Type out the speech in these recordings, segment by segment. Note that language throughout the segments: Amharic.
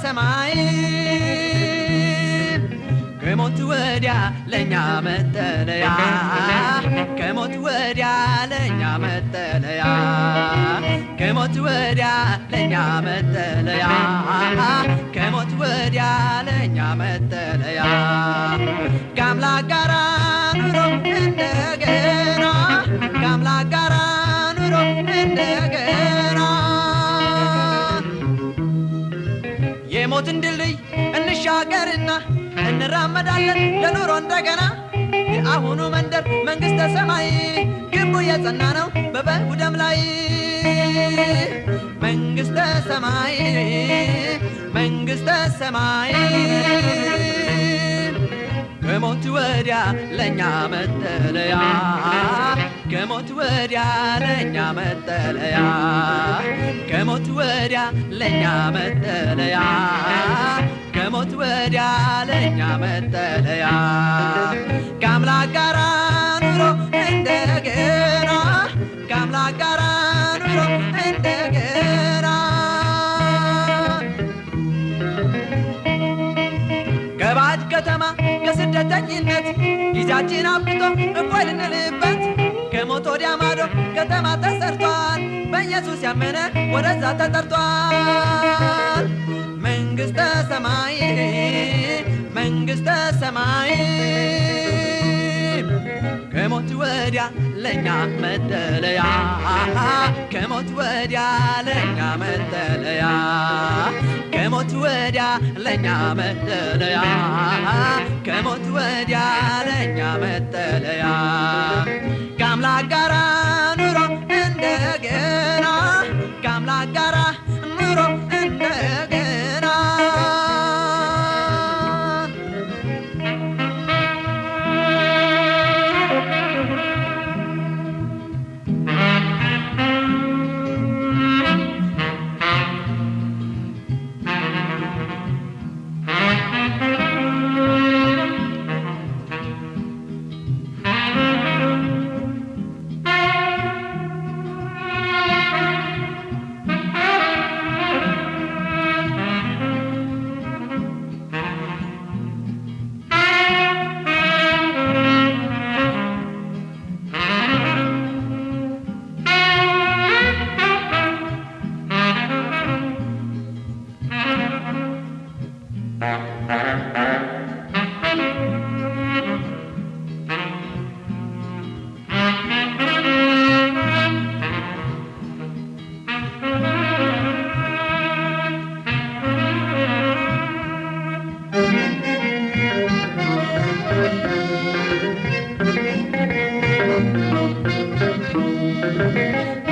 ሰማይ ከሞት ወዲያ ለኛ መጠለያ ከሞት ወዲያ ለኛ መጠለያ ከሞት ወዲያ ለኛ መጠለያ ከሞት ወዲያ ለኛ መጠለያ ከአምላክ ጋራ ኑሮ እንደገና ከአምላክ ጋራ ኑሮ እንደገና የሞትን ድልድይ እንሻገርና እንራመዳለን ለኑሮ እንደገና የአሁኑ መንደር መንግሥተ ሰማይ ግንቡ የጸና ነው በበጉ ደም ላይ መንግሥተ ሰማይ መንግሥተ ሰማይ ከሞት ወዲያ ለኛ መጠለያ ከሞት ወዲያ ለኛ መጠለያ ከሞት ወዲያ ለኛ መጠለያ ከሞት ወዲያ ለኛ መጠለያ ከአምላክ ጋራ ኑሮ እንደገና ከአምላክ ጋራ ኑሮ እንደገና ከባዕድ ከተማ ከስደተኝነት ጊዜያችን አብቅቶ እፎይ ልንልበት ከሞት ወዲያ ማዶ ከተማ ተሰርቷል በኢየሱስ ያመነ ወደዛ ተጠርቷል መንግሥተ ሰማይ መንግሥተ ሰማይ ከሞት ወዲያ ለኛ መጠለያ ከሞት ወዲያ ለኛ መጠለያ ከሞት ወዲያ ለኛ መጠለያ ከሞት ወዲያ ለኛ መጠለያ ከአምላክ ጋራ ኑሮ እንደገና ከአምላክ ጋራ ኑሮ እንደገና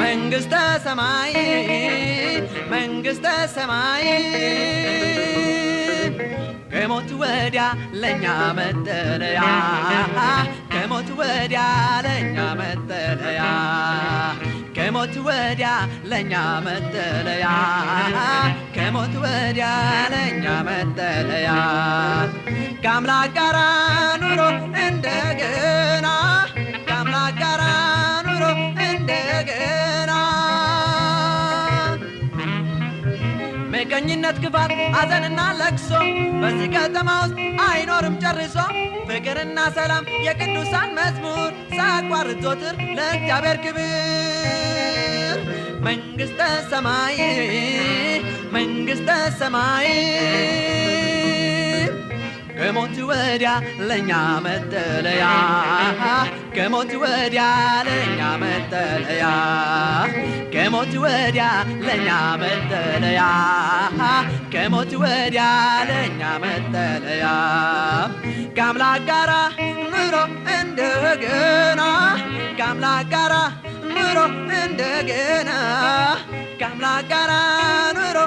መንግሥተ ሰማይ መንግሥተ ሰማይ ከሞት ወዲያ ለኛ መጠለያ ከሞት ወዲያ ለኛ መጠለያ ከሞት ወዲያ ለኛ መጠለያ ከሞት ወዲያ ለኛ መጠለያ ከአምላክ ጋራ ኑሮ እንደገና ከአምላክ ጋራ ኑሮ እንደገና ምቀኝነት ክፋት ሐዘንና ለቅሶ በዚህ ከተማ ውስጥ አይኖርም ጨርሶ ፍቅርና ሰላም የቅዱሳን መዝሙር ሳያቋርጥ ዘወትር ለእግዚአብሔር ክብር መንግሥተ ሰማይ መንግሥተ ሰማይ ከሞት ወዲያ ለኛ መጠለያ ከሞት ወዲያ ለኛ መጠለያ ከሞት ወዲያ ለኛ መጠለያ ከሞት ወዲያ ለኛ መጠለያ ከአምላክ ጋራ ኑሮ እንደገና ከአምላክ ጋራ ኑሮ እንደገና ከአምላክ ጋራ ኑሮ